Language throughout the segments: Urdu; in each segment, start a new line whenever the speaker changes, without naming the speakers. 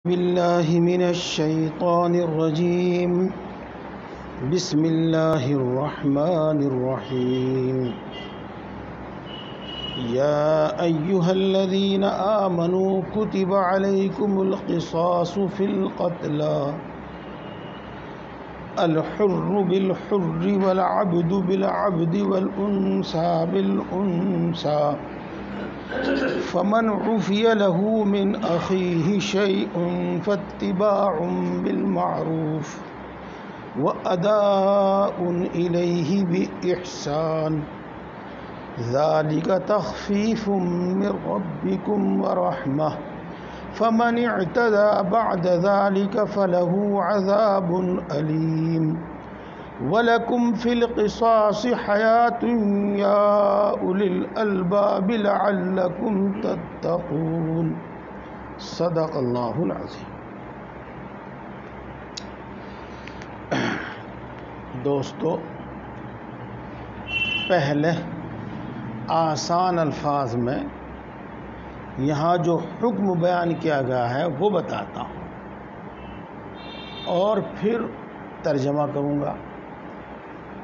بالله من الشيطان الرجيم. بسم الله الرحمن الرحيم. يا أيها الذين آمنوا كتب عليكم القصاص في القتلى الحر بالحر والعبد بالعبد والأنثى بالأنثى فمن عفي له من أخيه شيء فاتباع بالمعروف وأداء إليه بإحسان ذلك تخفيف من ربكم ورحمة فمن اعتدى بعد ذلك فله عذاب أليم وَلَكُمْ فِي الْقِصَاصِ حَيَاةٌ يَا أُولِي الْأَلْبَابِ لَعَلَّكُمْ تَتَّقُونَ. صدق اللہ العظیم. دوستو، پہلے آسان الفاظ میں یہاں جو حکم بیان کیا گیا ہے وہ بتاتا ہوں اور پھر ترجمہ کروں گا،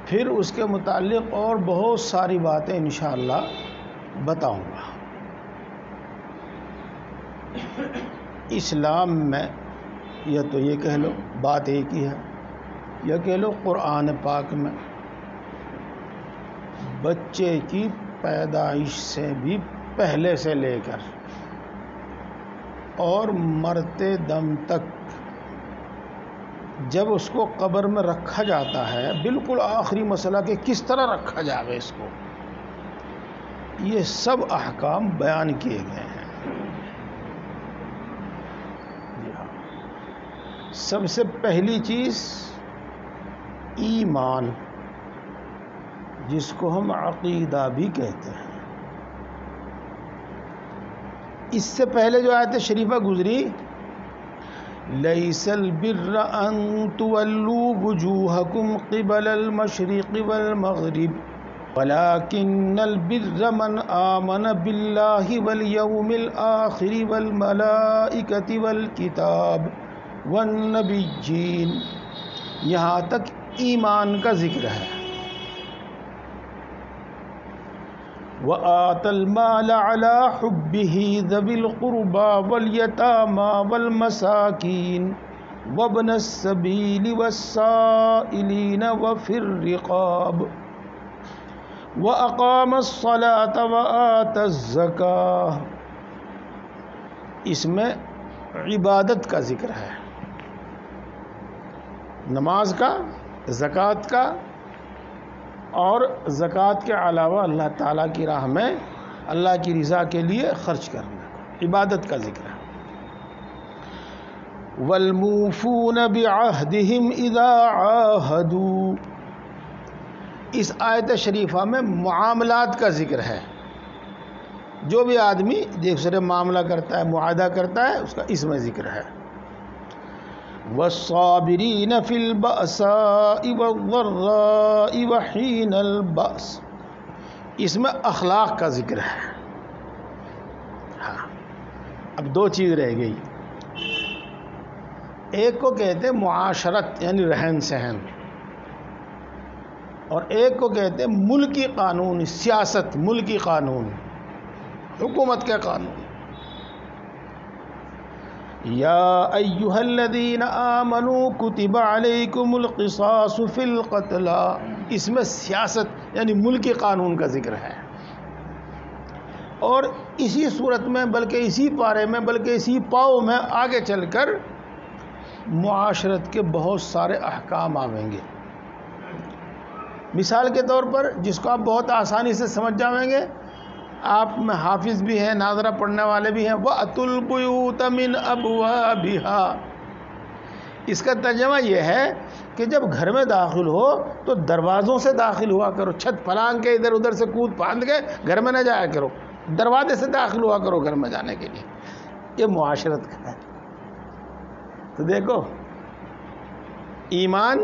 پھر اس کے متعلق اور بہت ساری باتیں انشاءاللہ بتاؤں گا. اسلام میں یا تو یہ کہہ لو بات ایک ہی ہے، یا کہہ لو قرآن پاک میں بچے کی پیدائش سے بھی پہلے سے لے کر اور مرتے دم تک جب اس کو قبر میں رکھا جاتا ہے، بالکل آخری مسئلہ کہ کس طرح رکھا جائے اس کو، یہ سب احکام بیان کیے گئے ہیں. سب سے پہلی چیز ایمان، جس کو ہم عقیدہ بھی کہتے ہیں. اس سے پہلے جو آیت شریفہ گزری، لَيْسَ الْبِرَّ أَن تُوَلُّوا وُجُوهَكُمْ قِبَلَ الْمَشْرِقِ وَالْمَغْرِبِ وَلَكِنَّ الْبِرَّ مَنْ آمَنَ بِاللَّهِ وَالْيَوْمِ الْآخِرِ وَالْمَلَائِكَةِ وَالْكِتَابِ وَالنَّبِيِّينَ. یہاں تک ایمان کا ذکر ہے. وَآتَى الْمَالَ عَلَى حُبِّهِ ذَوِي الْقُرْبَى وَالْيَتَامَى وَالْمَسَاكِينِ وَابْنَ السَّبِيلِ وَالسَّائِلِينَ وَفِي الرِّقَابِ وَأَقَامَ الصَّلَاةَ وَآتَى الزَّكَاةَ. اس میں عبادت کا ذکر ہے، نماز کا، زکوٰۃ کا، اور زکوٰۃ کے علاوہ اللہ تعالیٰ کی راہ میں اللہ کی رضا کے لیے خرچ کرنا، عبادت کا ذکر ہے. وَالْمُوفُونَ بِعَهْدِهِمْ إِذَا عَاهَدُوا. اس آیت شریفہ میں معاملات کا ذکر ہے. جو بھی آدمی دوسرے معاملہ کرتا ہے، معاہدہ کرتا ہے، اس کا اس میں ذکر ہے. وَالصَّابِرِينَ فِي الْبَأْسَاءِ وَالضَّرَّاءِ وَحِينَ الْبَأْسِ. اس میں اخلاق کا ذکر ہے. اب دو چیز رہ گئی. ایک کو کہتے ہیں معاشرت یعنی رہن سہن، اور ایک کو کہتے ہیں ملکی قانون، سیاست، ملکی قانون، حکومت کے قانون. یا ایھا الذین آمنوا کتب علیکم القصاص فی القتلی. اس میں سیاست یعنی ملکی قانون کا ذکر ہے. اور اسی صورت میں، بلکہ اسی پارے میں، بلکہ اسی پاؤ میں آگے چل کر معاشرت کے بہت سارے احکام آویں گے. مثال کے طور پر، جس کو آپ بہت آسانی سے سمجھ جائیں گے، آپ میں حافظ بھی ہیں، ناظرہ پڑھنے والے بھی ہیں. وَأْتُوا الْبُيُوتَ مِنْ أَبْوَابِهَا. اس کا ترجمہ یہ ہے کہ جب گھر میں داخل ہو تو دروازوں سے داخل ہوا کرو. چھت پھلانگ کے ادھر ادھر سے کود پھاند کے گھر میں نہ جایا کرو، دروازے سے داخل ہوا کرو گھر میں جانے کے لیے. یہ معاشرت کا ہے. تو دیکھو، ایمان،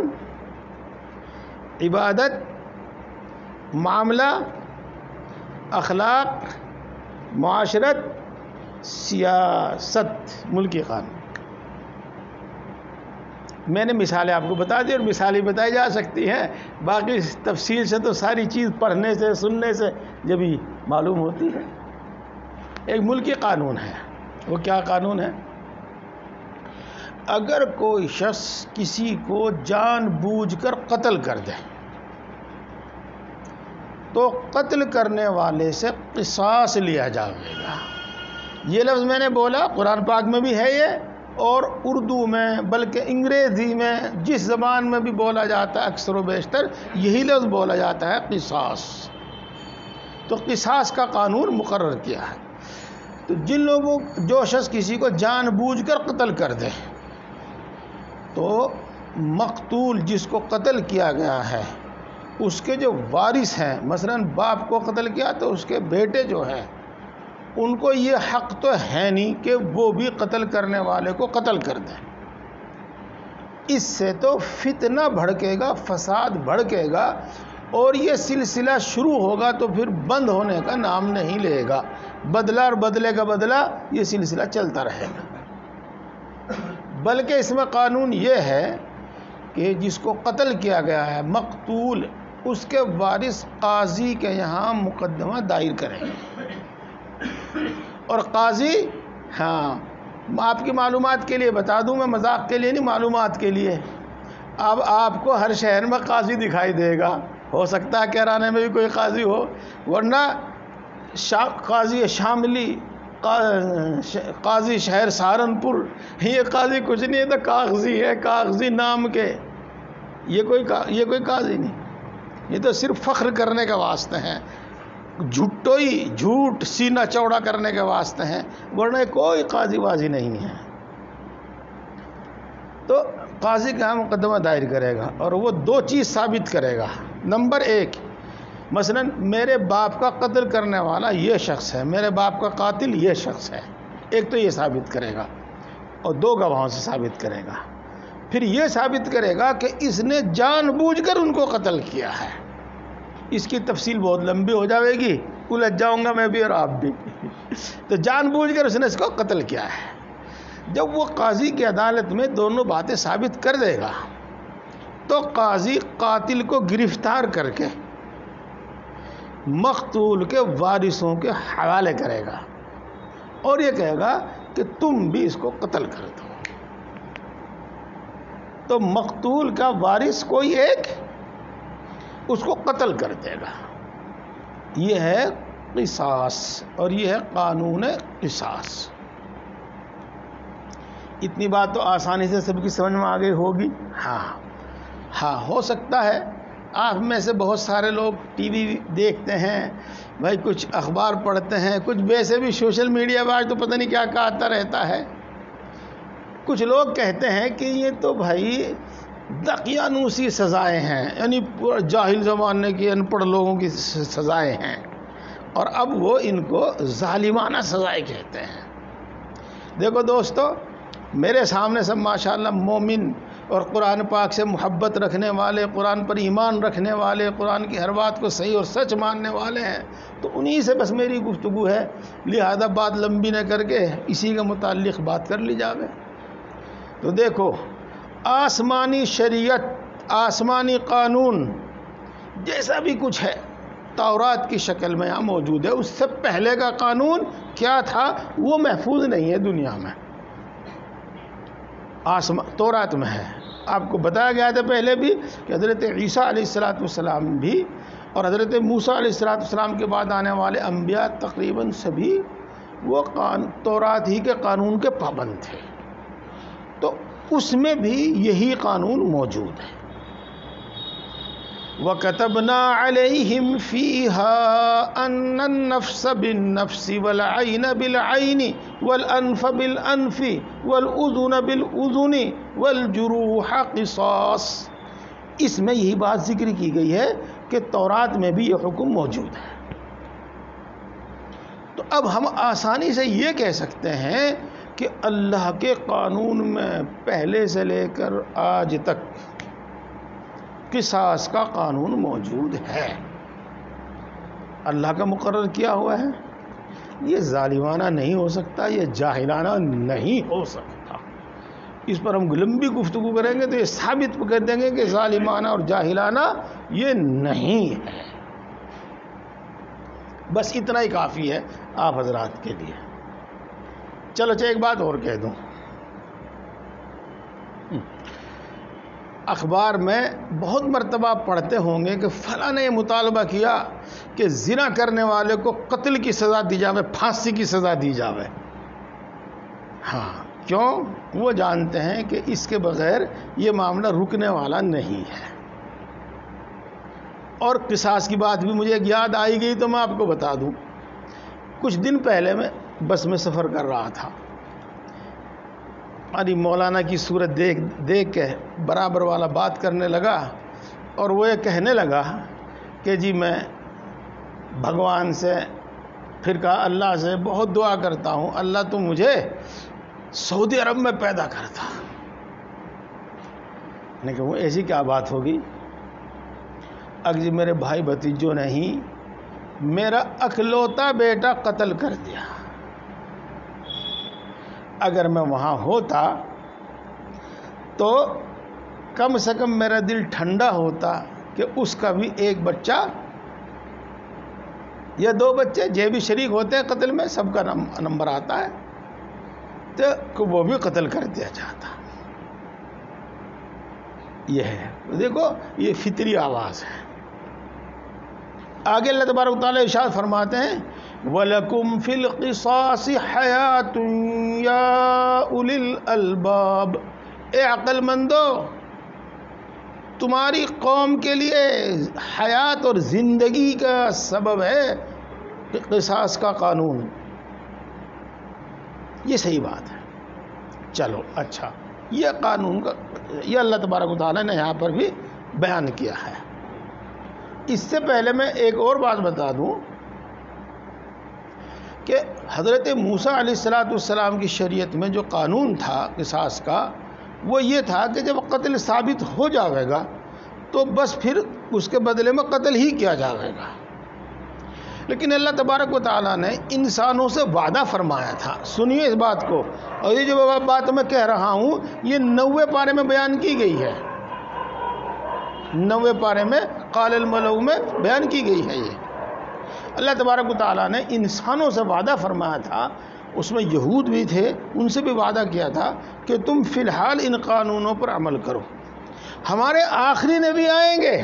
عبادت، معاملہ، اخلاق، معاشرت، سیاست، ملکی قانون. میں نے مثالیں آپ کو بتا دی اور مثالیں بتائی جا سکتی ہیں، باقی تفصیل سے تو ساری چیز پڑھنے سے سننے سے جب ہی معلوم ہوتی ہے۔ ایک ملکی قانون ہے، وہ کیا قانون ہے؟ اگر کوئی شخص کسی کو جان بوجھ کر قتل کر دے تو قتل کرنے والے سے قصاص لیا جائے گا۔ یہ لفظ میں نے بولا قرآن پاک میں بھی ہے یہ، اور اردو میں بلکہ انگریزی میں جس زبان میں بھی بولا جاتا ہے اکثر و بیشتر یہی لفظ بولا جاتا ہے، قصاص۔ تو قصاص کا قانون مقرر کیا ہے۔ تو جو شخص کسی کو جان بوجھ کر قتل کر دے تو مقتول جس کو قتل کیا گیا ہے اس کے جو وارث ہیں، مثلا باپ کو قتل کیا تو اس کے بیٹے جو ہیں ان کو یہ حق تو ہے نہیں کہ وہ بھی قتل کرنے والے کو قتل کر دیں۔ اس سے تو فتنہ بھڑکے گا، فساد بھڑکے گا، اور یہ سلسلہ شروع ہوگا تو پھر بند ہونے کا نام نہیں لے گا۔ بدلہ اور بدلے کا بدلہ یہ سلسلہ چلتا رہے گا۔ بلکہ اس میں قانون یہ ہے کہ جس کو قتل کیا گیا ہے مقتول، اس کے وارث قاضی کے یہاں مقدمہ دائر کریں گے، اور قاضی، ہاں آپ کی معلومات کے لیے بتا دوں، میں مذاق کے لیے نہیں، معلومات کے لیے، اب آپ کو ہر شہر میں قاضی دکھائی دے گا، ہو سکتا ہے کیرانے میں بھی کوئی قاضی ہو، ورنہ قاضی شاملی، قاضی شہر سہارنپور، یہ قاضی کچھ نہیں ہے، تو کاغذی ہے، کاغذی نام کے، یہ کوئی قاضی نہیں، یہ تو صرف فخر کرنے کا واسطے ہیں، جھوٹ سینہ چوڑا کرنے کے واسطے ہیں، ورنہ کوئی قاضی وازی نہیں ہے۔ تو قاضی کا مقدمہ دائر کرے گا اور وہ دو چیز ثابت کرے گا۔ نمبر ایک، مثلا میرے باپ کا قتل کرنے والا یہ شخص ہے، میرے باپ کا قاتل یہ شخص ہے، ایک تو یہ ثابت کرے گا، اور دو گواہوں سے ثابت کرے گا۔ پھر یہ ثابت کرے گا کہ اس نے جان بوجھ کر ان کو قتل کیا ہے۔ اس کی تفصیل بہت لمبی ہو جائے گی، الجھ جاؤں گا میں بھی اور آپ بھی۔ تو جان بوجھ کر اس نے اس کو قتل کیا ہے۔ جب وہ قاضی کی عدالت میں دونوں باتیں ثابت کر دے گا تو قاضی قاتل کو گرفتار کر کے مقتول کے وارثوں کے حوالے کرے گا اور یہ کہے گا کہ تم بھی اس کو قتل کر دو۔ تو مقتول کا وارث کوئی ایک اس کو قتل کر دے گا۔ یہ ہے قصاص، اور یہ ہے قانون قصاص۔ اتنی بات تو آسانی سے سب کی سمجھ میں آ گئی ہوگی۔ ہاں ہو سکتا ہے آپ میں سے بہت سارے لوگ ٹی وی دیکھتے ہیں، بھائی کچھ اخبار پڑھتے ہیں، کچھ ویسے بھی سوشل میڈیا پر آج تو پتہ نہیں کیا آتا رہتا ہے۔ کچھ لوگ کہتے ہیں کہ یہ تو بھائی دقیانوسی سزائیں ہیں، یعنی جاہل زمانے کی ان پڑھ لوگوں کی سزائیں ہیں، اور اب وہ ان کو ظالمانہ سزائیں کہتے ہیں۔ دیکھو دوستو، میرے سامنے سب ماشاءاللہ مومن اور قرآن پاک سے محبت رکھنے والے، قرآن پر ایمان رکھنے والے، قرآن کی ہر بات کو صحیح اور سچ ماننے والے ہیں، تو انہی سے بس میری گفتگو ہے، لہذا بات لمبی نہ کر کے اسی کے متعلق بات کر لی جاوے۔ تو دیکھو، آسمانی شریعت، آسمانی قانون جیسا بھی کچھ ہے تورات کی شکل میں یہاں موجود ہے۔ اس سے پہلے کا قانون کیا تھا وہ محفوظ نہیں ہے دنیا میں، تورات میں ہے۔ آپ کو بتایا گیا تھا پہلے بھی کہ حضرت عیسیٰ علیہ السلام بھی اور حضرت موسیٰ علیہ السلام کے بعد آنے والے انبیاء تقریباً سبھی وہ تورات ہی کے قانون کے پابند تھے، تو اس میں بھی یہی قانون موجود ہے۔ وَكَتَبْنَا عَلَيْهِمْ فِيهَا أَنَّ النَّفْسَ بِالنَّفْسِ وَالْعَيْنَ بِالْعَيْنِ وَالْأَنْفَ بِالْأَنْفِ وَالْأُذُنَ بِالْأُذُنِ وَالْجُرُوحَ قِصَاص۔ اس میں یہی بات ذکر کی گئی ہے کہ تورات میں بھی یہ حکم موجود ہے۔ تو اب ہم آسانی سے یہ کہہ سکتے ہیں کہ اللہ کے قانون میں پہلے سے لے کر آج تک قصاص کا قانون موجود ہے، اللہ کا مقرر کیا ہوا ہے۔ یہ ظالمانہ نہیں ہو سکتا، یہ جاہلانہ نہیں ہو سکتا۔ اس پر ہم لمبی گفتگو کریں گے تو یہ ثابت کر دیں گے کہ ظالمانہ اور جاہلانہ یہ نہیں ہے. بس اتنا ہی کافی ہے آپ حضرات کے لیے. چلو ایک بات اور کہہ دوں. اخبار میں بہت مرتبہ پڑھتے ہوں گے کہ فلاں نے یہ مطالبہ کیا کہ زنا کرنے والے کو قتل کی سزا دی جاوے، پھانسی کی سزا دی جاوے. ہاں، کیوں؟ وہ جانتے ہیں کہ اس کے بغیر یہ معاملہ رکنے والا نہیں ہے. اور قصاص کی بات بھی مجھے ایک یاد آئی گئی تو میں آپ کو بتا دوں. کچھ دن پہلے میں بس میں سفر کر رہا تھا. ہماری مولانا کی صورت دیکھ کے برابر والا بات کرنے لگا اور وہ یہ کہنے لگا کہ جی میں بھگوان سے، پھر کہا اللہ سے بہت دعا کرتا ہوں اللہ تو مجھے سعودی عرب میں پیدا کرتا. میں نے کہا وہ ایسی کیا بات ہوگی؟ اگر جی میرے بھائی بھتیجوں نے ہی میرا اکلوتا بیٹا قتل کر دیا. اگر میں وہاں ہوتا تو کم سے کم میرا دل ٹھنڈا ہوتا کہ اس کا بھی ایک بچہ یا 2 بچے جو بھی شریک ہوتے ہیں قتل میں، سب کا نمبر آتا ہے، تو وہ بھی قتل کر دیا جاتا. یہ ہے، دیکھو یہ فطری آواز ہے. آگے اللہ تبارک و تعالیٰ ارشاد فرماتے ہیں وَلَكُمْ فِي الْقِصَاصِ حَيَاتٌ يَا أُولِي الْأَلْبَابِ. اے عقل مندو، تمہاری قوم کے لیے حیات اور زندگی کا سبب ہے قصاص کا قانون. یہ صحیح بات ہے. چلو اچھا، یہ قانون کا یہ اللہ تبارک و تعالیٰ نے یہاں پر بھی بیان کیا ہے. اس سے پہلے میں ایک اور بات بتا دوں کہ حضرت موسیٰ علیہ السلام کی شریعت میں جو قانون تھا قصاص کا، وہ یہ تھا کہ جب قتل ثابت ہو جاوے گا تو بس پھر اس کے بدلے میں قتل ہی کیا جاوے گا. لیکن اللہ تبارک و تعالیٰ نے انسانوں سے وعدہ فرمایا تھا. سنیے اس بات کو، اور یہ جو بات میں کہہ رہا ہوں یہ 90 پارے میں بیان کی گئی ہے. 90 پارے میں قال الملؤ میں بیان کی گئی ہے. یہ اللہ تبارک و تعالیٰ نے انسانوں سے وعدہ فرمایا تھا، اس میں یہود بھی تھے، ان سے بھی وعدہ کیا تھا کہ تم فی الحال ان قانونوں پر عمل کرو. ہمارے آخری نبی آئیں گے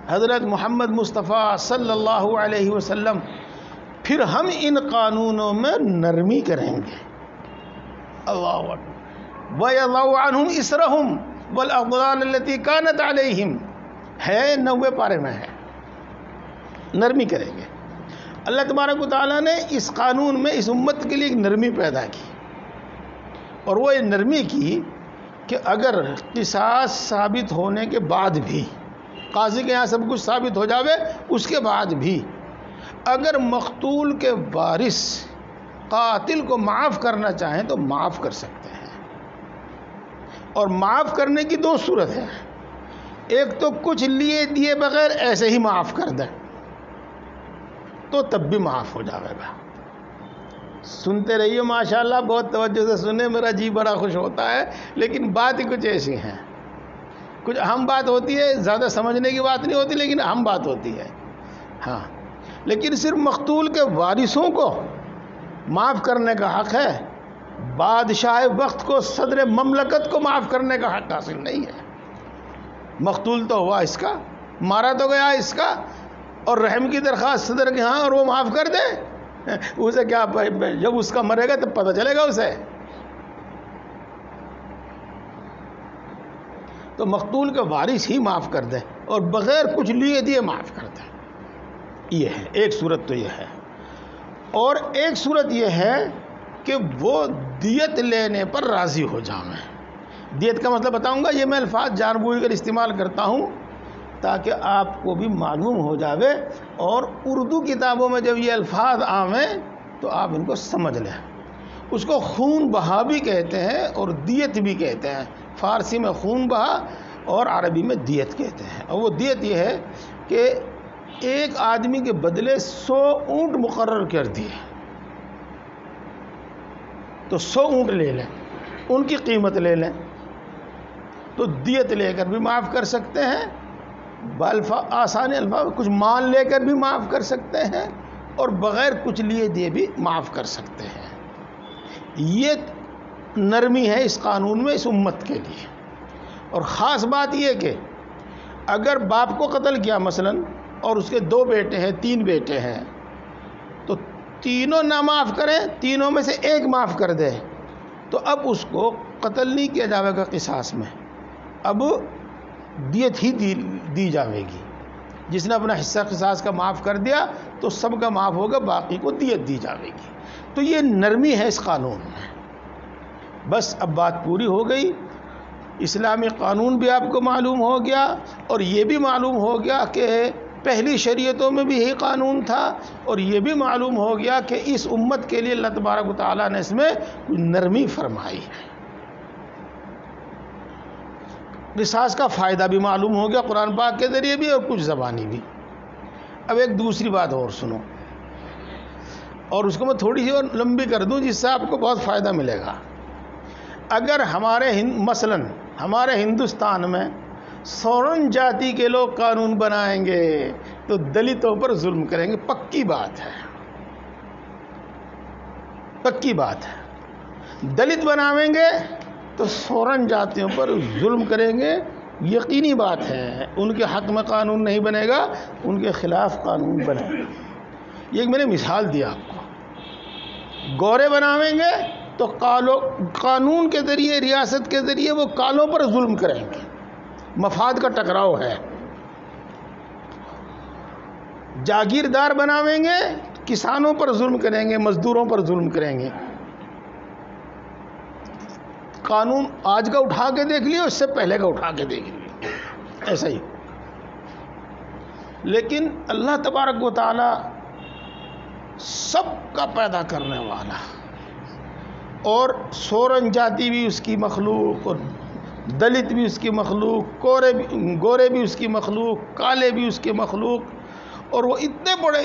حضرت محمد مصطفیٰ صلی اللہ علیہ وسلم، پھر ہم ان قانونوں میں نرمی کریں گے. اللہ اکبر. وَيَضَعُ عَنْهُمْ إِسْرَهُمْ وَالْأَغْلَالَ الَّتِي كَانَتْ عَلَيْهِمْ ہے 90 پارے میں ہے. نرمی کریں گے. اللہ تبارک و تعالیٰ نے اس قانون میں اس امت کے لیے ایک نرمی پیدا کی، اور وہ یہ نرمی کی کہ اگر قصاص ثابت ہونے کے بعد بھی، قاضی کے یہاں سب کچھ ثابت ہو جاوے، اس کے بعد بھی اگر مقتول کے وارث قاتل کو معاف کرنا چاہیں تو معاف کر سکتے ہیں. اور معاف کرنے کی 2 صورت ہے. ایک تو کچھ لیے دیے بغیر ایسے ہی معاف کر دیں تو تب بھی معاف ہو جاوے گا. سنتے رہیے ماشاءاللہ، بہت توجہ سے سنیں، میرا جی بڑا خوش ہوتا ہے. لیکن بات ہی کچھ ایسی ہیں، کچھ اہم بات ہوتی ہے، زیادہ سمجھنے کی بات نہیں ہوتی لیکن اہم بات ہوتی ہے. ہاں، لیکن صرف مقتول کے وارثوں کو معاف کرنے کا حق ہے، بادشاہ وقت کو، صدر مملکت کو معاف کرنے کا حق حاصل نہیں ہے. مقتول تو ہوا اس کا، مارا تو گیا اس کا، اور رحم کی درخواست صدر کے ہاں اور وہ معاف کر دے. اسے کیا، جب اس کا مرے گا تب پتہ چلے گا اسے. تو مقتول کے وارث ہی معاف کر دیں اور بغیر کچھ لیے دیے معاف کر دیں. یہ ہے ایک صورت. تو یہ ہے. اور ایک صورت یہ ہے کہ وہ دیت لینے پر راضی ہو جائیں. دیت کا مطلب بتاؤں گا، یہ میں الفاظ جان بوجھ کر استعمال کرتا ہوں تاکہ آپ کو بھی معلوم ہو جاوے، اور اردو کتابوں میں جب یہ الفاظ آویں تو آپ ان کو سمجھ لیں. اس کو خون بہا بھی کہتے ہیں اور دیت بھی کہتے ہیں. فارسی میں خون بہا اور عربی میں دیت کہتے ہیں. اور وہ دیت یہ ہے کہ ایک آدمی کے بدلے 100 اونٹ مقرر کر دیے تو 100 اونٹ لے لیں. ان کی قیمت لے لیں تو دیت لے کر بھی معاف کر سکتے ہیں، آسان الفاظ کچھ مال لے کر بھی معاف کر سکتے ہیں، اور بغیر کچھ لیے دیے بھی معاف کر سکتے ہیں۔ یہ نرمی ہے اس قانون میں اس امت کے لیے۔ اور خاص بات یہ کہ اگر باپ کو قتل کیا مثلا اور اس کے 2 بیٹے ہیں 3 بیٹے ہیں تو تینوں نہ معاف کریں، تینوں میں سے ایک معاف کر دے تو اب اس کو قتل نہیں کیا جائے گا قصاص میں، اب دیت ہی دی جائے گی۔ جس نے اپنا حصہ قصاص کا معاف کر دیا تو سب کا معاف ہوگا، باقی کو دیت دی جائے گی۔ تو یہ نرمی ہے اس قانون میں۔ بس اب بات پوری ہو گئی، اسلامی قانون بھی آپ کو معلوم ہو گیا، اور یہ بھی معلوم ہو گیا کہ پہلی شریعتوں میں بھی یہی قانون تھا، اور یہ بھی معلوم ہو گیا کہ اس امت کے لیے اللہ تبارک و تعالیٰ نے اس میں نرمی فرمائی ہے۔ قصاص کا فائدہ بھی معلوم ہو گیا قرآن پاک کے ذریعے بھی اور کچھ زبانی بھی۔ اب ایک دوسری بات اور سنو، اور اس کو میں تھوڑی سی اور لمبی کر دوں جس سے آپ کو بہت فائدہ ملے گا۔ اگر مثلاً ہمارے ہندوستان میں سورن جاتی کے لوگ قانون بنائیں گے تو دلتوں پر ظلم کریں گے، پکی بات ہے، پکی بات ہے۔ دلت بنائیں گے تو سورن جاتیوں پر ظلم کریں گے، یقینی بات ہے۔ ان کے حق میں قانون نہیں بنے گا، ان کے خلاف قانون بنے گا۔ یہ میں نے مثال دیا آپ کو۔ گورے بنائیں گے تو قانون کے ذریعے، ریاست کے ذریعے وہ کالوں پر ظلم کریں گے، مفاد کا ٹکراؤ ہے۔ جاگیردار بنائیں گے، کسانوں پر ظلم کریں گے، مزدوروں پر ظلم کریں گے۔ قانون آج کا اٹھا کے دیکھ لیے، اس سے پہلے کا اٹھا کے دیکھ لیے، ایسا ہی۔ لیکن اللہ تبارک و تعالی سب کا پیدا کرنے والا، اور سورن جاتی بھی اس کی مخلوق، اور دلت بھی اس کی مخلوق، گورے بھی اس کی مخلوق، کالے بھی اس کی مخلوق، اور وہ اتنے بڑے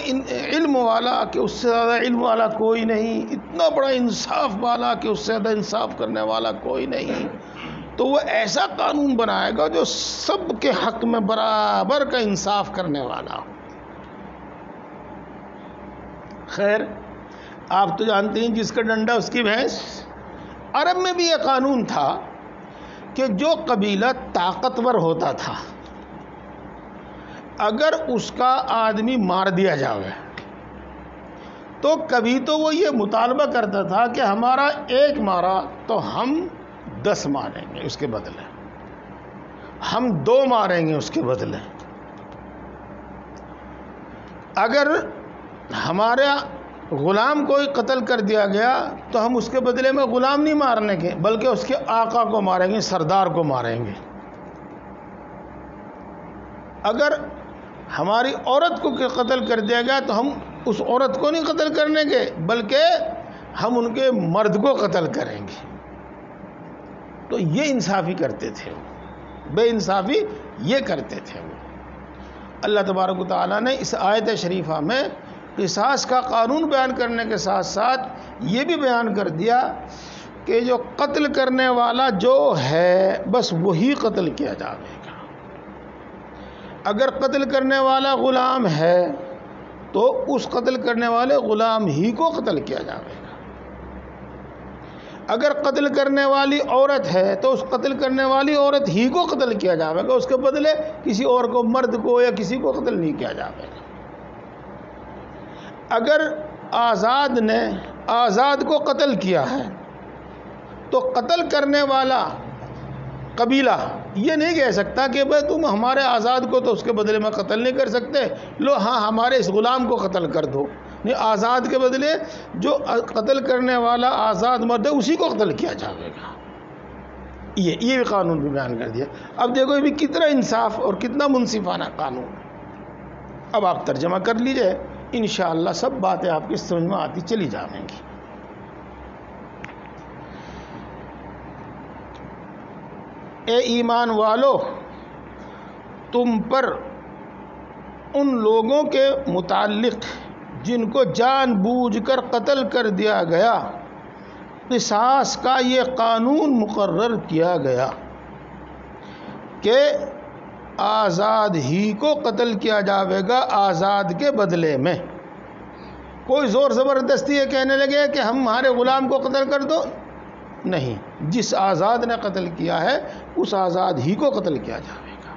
علم والا کہ اس سے زیادہ علم والا کوئی نہیں، اتنا بڑا انصاف والا کہ اس سے زیادہ انصاف کرنے والا کوئی نہیں۔ تو وہ ایسا قانون بنائے گا جو سب کے حق میں برابر کا انصاف کرنے والا ہو۔ خیر، آپ تو جانتے ہیں جس کا ڈنڈا اس کی بھینس۔ عرب میں بھی یہ قانون تھا کہ جو قبیلہ طاقتور ہوتا تھا اگر اس کا آدمی مار دیا جاوے تو کبھی تو وہ یہ مطالبہ کرتا تھا کہ ہمارا ایک مارا تو ہم 10 ماریں گے اس کے بدلے، ہم 2 ماریں گے اس کے بدلے۔ اگر ہمارا غلام کوئی قتل کر دیا گیا تو ہم اس کے بدلے میں غلام نہیں مارنے کے بلکہ اس کے آقا کو ماریں گے، سردار کو ماریں گے۔ اگر ہماری عورت کو قتل کر دیا گیا تو ہم اس عورت کو نہیں قتل کرنے کے بلکہ ہم ان کے مرد کو قتل کریں گے۔ تو یہ انصافی کرتے تھے، بے انصافی یہ کرتے تھے وہ۔ اللہ تبارک و تعالیٰ نے اس آیت شریفہ میں قصاص کا قانون بیان کرنے کے ساتھ ساتھ یہ بھی بیان کر دیا کہ جو قتل کرنے والا جو ہے بس وہی قتل کیا جائے گا۔ اگر قتل کرنے والا غلام ہے تو اس قتل کرنے والے غلام ہی کو قتل کیا جائے گا۔ اگر قتل کرنے والی عورت ہے تو اس قتل کرنے والی عورت ہی کو قتل کیا جائے گا، اس کے بدلے کسی اور کو، مرد کو یا کسی کو قتل نہیں کیا جائے گا۔ اگر آزاد نے آزاد کو قتل کیا ہے تو قتل کرنے والا قبیلہ یہ نہیں کہہ سکتا کہ بھائی تم ہمارے آزاد کو تو اس کے بدلے میں قتل نہیں کر سکتے، لو ہاں ہمارے اس غلام کو قتل کر دو۔ نہیں، آزاد کے بدلے جو قتل کرنے والا آزاد مرد ہے اسی کو قتل کیا جائے گا۔ یہ بھی قانون بھی بیان کر دیا۔ اب دیکھو یہ بھی کتنا انصاف اور کتنا منصفانہ قانون۔ اب آپ ترجمہ کر لیجئے، انشاءاللہ سب باتیں آپ کی سمجھ میں آتی چلی جائیں گی۔ اے ایمان والو، تم پر ان لوگوں کے متعلق جن کو جان بوجھ کر قتل کر دیا گیا قصاص کا یہ قانون مقرر کیا گیا کہ آزاد ہی کو قتل کیا جاوے گا آزاد کے بدلے میں. کوئی زور زبردستی یہ کہنے لگے کہ ہمارے غلام کو قتل کر دو، نہیں، جس آزاد نے قتل کیا ہے اس آزاد ہی کو قتل کیا جاوے گا،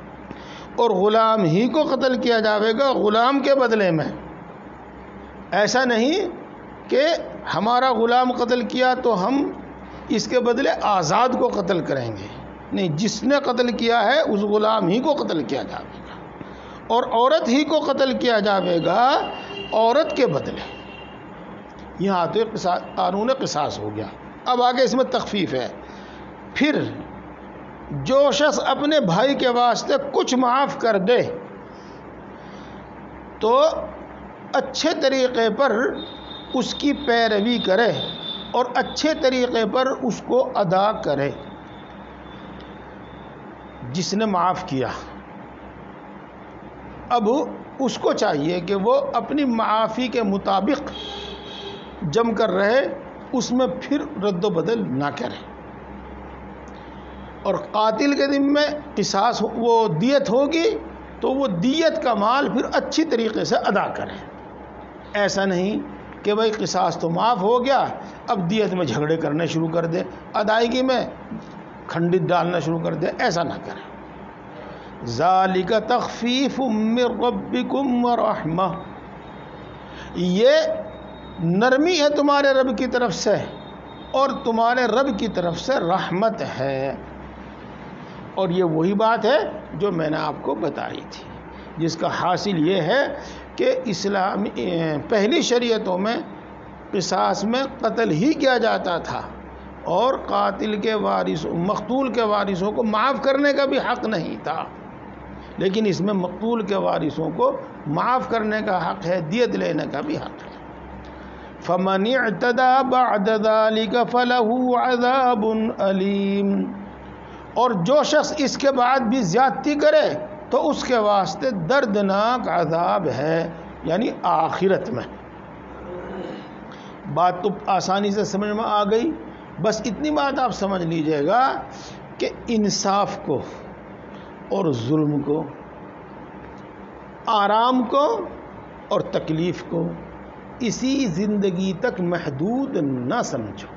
اور غلام ہی کو قتل کیا جاوے گا غلام کے بدلے میں. ایسا نہیں کہ ہمارا غلام قتل کیا تو ہم اس کے بدلے آزاد کو قتل کریں گے، نہیں، جس نے قتل کیا ہے اس غلام ہی کو قتل کیا جاوے گا، اور عورت ہی کو قتل کیا جاوے گا عورت کے بدلے. یہاں تو قانون قصاص ہو گیا. اب آگے اس میں تخفیف ہے. پھر جو شخص اپنے بھائی کے واسطے کچھ معاف کر دے تو اچھے طریقے پر اس کی پیروی کرے اور اچھے طریقے پر اس کو ادا کرے. جس نے معاف کیا اب اس کو چاہیے کہ وہ اپنی معافی کے مطابق جم کر رہے، اس میں پھر رد و بدل نہ کرے. اور قاتل کے ذمے میں قصاص وہ دیت ہوگی تو وہ دیت کا مال پھر اچھی طریقے سے ادا کرے. ایسا نہیں کہ بھائی قصاص تو معاف ہو گیا اب دیت میں جھگڑے کرنے شروع کر دے، ادائیگی میں کھنڈت ڈالنا شروع کر دے، ایسا نہ کرے. ذالک تخفیف من ربکم ورحمہ، یہ نرمی ہے تمہارے رب کی طرف سے اور تمہارے رب کی طرف سے رحمت ہے. اور یہ وہی بات ہے جو میں نے آپ کو بتائی تھی، جس کا حاصل یہ ہے کہ اسلامی پہلی شریعتوں میں قصاص میں قتل ہی کیا جاتا تھا اور قاتل کے وارث مقتول کے وارثوں کو معاف کرنے کا بھی حق نہیں تھا. لیکن اس میں مقتول کے وارثوں کو معاف کرنے کا حق ہے، دیت لینے کا بھی حق ہے. فَمَنِ اعْتَدَى بَعْدَ ذَلِكَ فَلَهُ عَذَابٌ أَلِيمٌ، اور جو شخص اس کے بعد بھی زیادتی کرے تو اس کے واسطے دردناک عذاب ہے، یعنی آخرت میں. بات تو آسانی سے سمجھ میں آ گئی. بس اتنی بات آپ سمجھ لیجئے گا کہ انصاف کو اور ظلم کو، آرام کو اور تکلیف کو اسی زندگی تک محدود نہ سمجھو.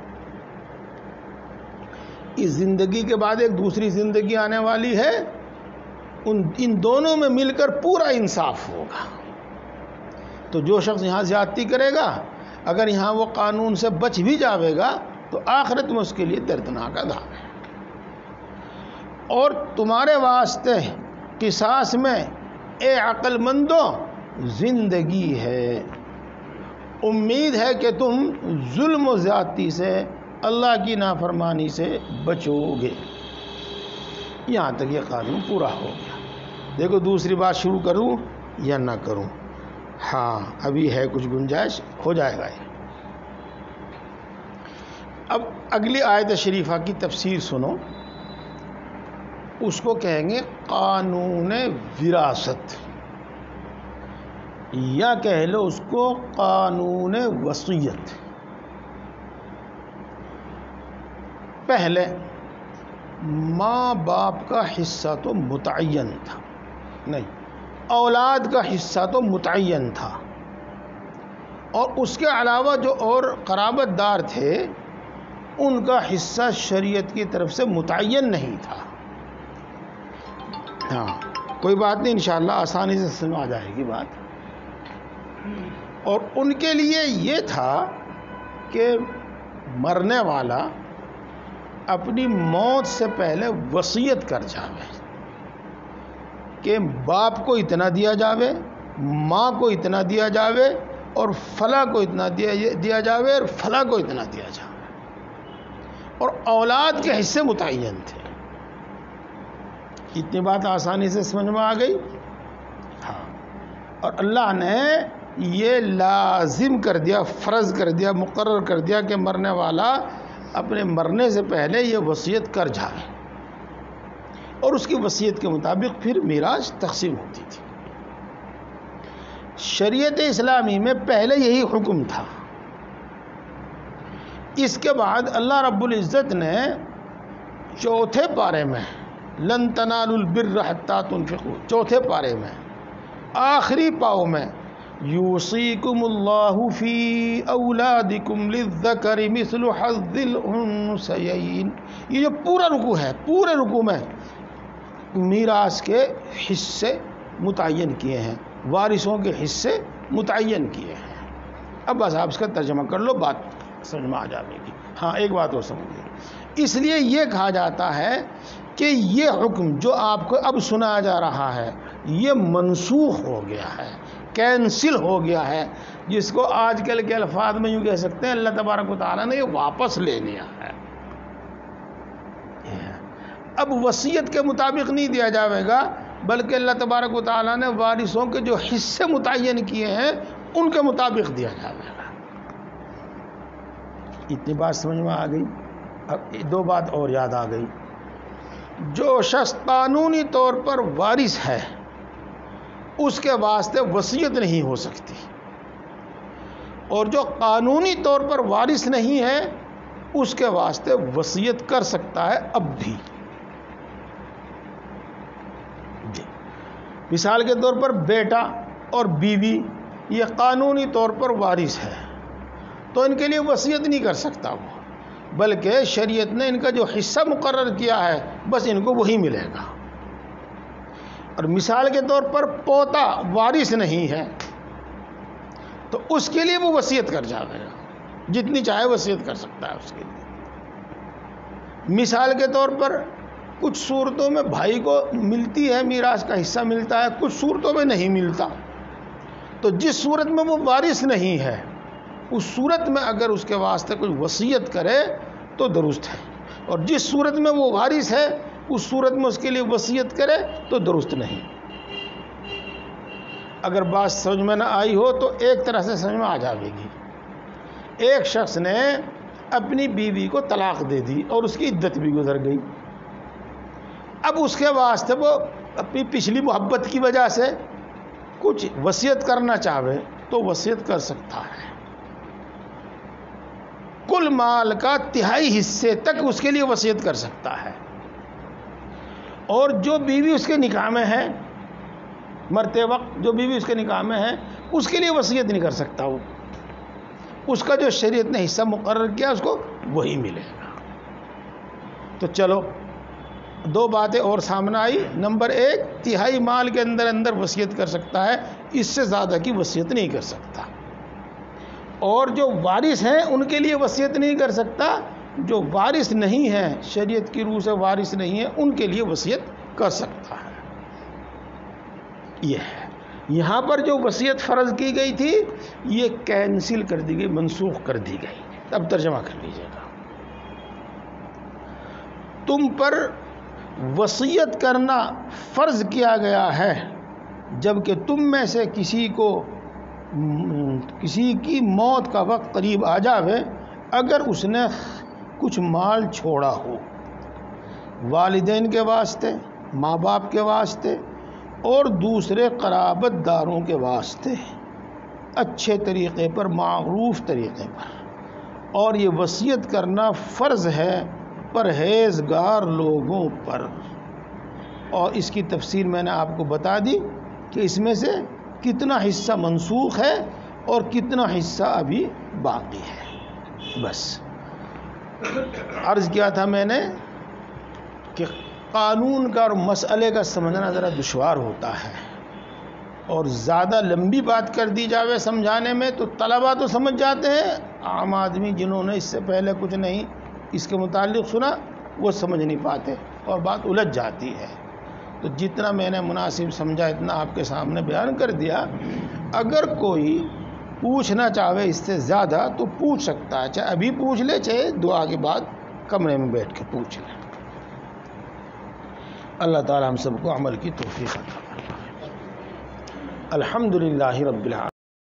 اس زندگی کے بعد ایک دوسری زندگی آنے والی ہے، ان دونوں میں مل کر پورا انصاف ہوگا. تو جو شخص یہاں زیادتی کرے گا اگر یہاں وہ قانون سے بچ بھی جاوے گا تو آخرت میں اس کے لیے دردناک عذاب ہے. اور تمہارے واسطے قصاص میں اے عقل مندو زندگی ہے. امید ہے کہ تم ظلم و زیادتی سے، اللہ کی نافرمانی سے بچو گے. یہاں تک یہ قانون پورا ہو گیا. دیکھو دوسری بات شروع کروں یا نہ کروں؟ ہاں ابھی ہے کچھ گنجائش، ہو جائے گا. اب اگلی آیت شریفہ کی تفسیر سنو. اس کو کہیں گے قانون وراثت، یا کہہ لو اس کو قانون وصیت. پہلے ماں باپ کا حصہ تو متعین تھا، نہیں، اولاد کا حصہ تو متعین تھا، اور اس کے علاوہ جو اور قرابت دار تھے ان کا حصہ شریعت کی طرف سے متعین نہیں تھا. ہاں کوئی بات نہیں، انشاءاللہ آسانی سے سمجھ آ جائے گی بات. اور ان کے لیے یہ تھا کہ مرنے والا اپنی موت سے پہلے وصیت کر جاوے کہ باپ کو اتنا دیا جاوے، ماں کو اتنا دیا جاوے، اور فلاں کو اتنا دیا جاوے، اور فلاں کو اتنا دیا جاوے. اور اولاد کے حصے متعین تھے. اتنی بات آسانی سے سمجھ میں آ گئی. ہاں، اور اللہ نے یہ لازم کر دیا، فرض کر دیا، مقرر کر دیا کہ مرنے والا اپنے مرنے سے پہلے یہ وصیت کر جائے، اور اس کی وصیت کے مطابق پھر میراث تقسیم ہوتی تھی. شریعت اسلامی میں پہلے یہی حکم تھا، اس کے بعد اللہ رب العزت نے چوتھے پارے میں لن تنالوا البر حتی تنفقوا، چوتھے پارے میں آخری پاؤ میں یوصیکم اللہ فی اولادکم للذکر مثل حظ الانثیین، یہ جو پورا رکوع ہے، پورے رکوع میں میراث کے حصے متعین کیے ہیں، وارثوں کے حصے متعین کیے ہیں۔ اب بس آپ اس کا ترجمہ کر لو، بات سمجھ میں آ جائے گی۔ ہاں ایک بات اور سمجھیے، اس لیے یہ کہا جاتا ہے کہ یہ حکم جو آپ کو اب سنایا جا رہا ہے یہ منسوخ ہو گیا ہے، کینسل ہو گیا ہے، جس کو آج کل کے الفاظ میں یوں کہہ سکتے ہیں اللہ تبارک و تعالیٰ نے یہ واپس لے لیا ہے۔ اب وصیت کے مطابق نہیں دیا جائے گا، بلکہ اللہ تبارک و تعالیٰ نے وارثوں کے جو حصے متعین کیے ہیں ان کے مطابق دیا جائے گا۔ اتنی بات سمجھ میں آ گئی۔ اب دو بات اور یاد آ گئی، جو شخص قانونی طور پر وارث ہے اس کے واسطے وصیت نہیں ہو سکتی، اور جو قانونی طور پر وارث نہیں ہے اس کے واسطے وصیت کر سکتا ہے اب بھی۔ مثال کے طور پر بیٹا اور بیوی یہ قانونی طور پر وارث ہے تو ان کے لیے وصیت نہیں کر سکتا وہ، بلکہ شریعت نے ان کا جو حصہ مقرر کیا ہے بس ان کو وہی ملے گا۔ اور مثال کے طور پر پوتا وارث نہیں ہے تو اس کے لیے وہ وصیت کر جائے گا، جتنی چاہے وصیت کر سکتا ہے اس کے لیے۔ مثال کے طور پر کچھ صورتوں میں بھائی کو ملتی ہے میراث کا حصہ ملتا ہے، کچھ صورتوں میں نہیں ملتا، تو جس صورت میں وہ وارث نہیں ہے اس صورت میں اگر اس کے واسطے کوئی وصیت کرے تو درست ہے، اور جس صورت میں وہ وارث ہے اس صورت میں اس کے لیے وصیت کرے تو درست نہیں۔ اگر بات سمجھ میں نہ آئی ہو تو ایک طرح سے سمجھ میں آ جائے گی۔ ایک شخص نے اپنی بیوی کو طلاق دے دی اور اس کی عدت بھی گزر گئی، اب اس کے واسطے وہ اپنی پچھلی محبت کی وجہ سے کچھ وصیت کرنا چاہے تو وصیت کر سکتا ہے، کل مال کا تہائی حصے تک اس کے لیے وصیت کر سکتا ہے، اور جو بیوی اس کے نکاح میں ہے مرتے وقت جو بیوی اس کے نکاح میں ہے اس کے لیے وصیت نہیں کر سکتا، وہ اس کا جو شریعت نے حصہ مقرر کیا اس کو وہی ملے گا۔ تو چلو دو باتیں اور سامنے آئی، نمبر ایک تہائی مال کے اندر اندر وصیت کر سکتا ہے، اس سے زیادہ کی وصیت نہیں کر سکتا، اور جو وارث ہیں ان کے لیے وصیت نہیں کر سکتا، جو وارث نہیں ہیں شریعت کی روح سے وارث نہیں ہیں ان کے لیے وصیت کر سکتا ہے۔ یہ ہے یہاں پر جو وصیت فرض کی گئی تھی یہ کینسل کر دی گئی، منسوخ کر دی گئی۔ اب ترجمہ کر لیجیے گا، تم پر وصیت کرنا فرض کیا گیا ہے جبکہ تم میں سے کسی کی موت کا وقت قریب آ جاوے، اگر اس نے کچھ مال چھوڑا ہو والدین کے واسطے، ماں باپ کے واسطے اور دوسرے قرابت داروں کے واسطے، اچھے طریقے پر، معروف طریقے پر، اور یہ وصیت کرنا فرض ہے پرہیزگار لوگوں پر۔ اور اس کی تفصیل میں نے آپ کو بتا دی کہ اس میں سے کتنا حصہ منسوخ ہے اور کتنا حصہ ابھی باقی ہے۔ بس عرض کیا تھا میں نے کہ قانون کا اور مسئلے کا سمجھنا ذرا دشوار ہوتا ہے، اور زیادہ لمبی بات کر دی جاوے سمجھانے میں تو طلبہ تو سمجھ جاتے ہیں، عام آدمی جنہوں نے اس سے پہلے کچھ نہیں اس کے متعلق سنا وہ سمجھ نہیں پاتے اور بات الجھ جاتی ہے۔ تو جتنا میں نے مناسب سمجھا اتنا آپ کے سامنے بیان کر دیا۔ اگر کوئی پوچھنا چاہے اس سے زیادہ تو پوچھ سکتا ہے، چاہے ابھی پوچھ لے چاہے دعا کے بعد کمرے میں بیٹھ کے پوچھ لے۔ اللہ تعالی ہم سب کو عمل کی توفیق عطا فرمائے۔ الحمدللہ رب العالمین۔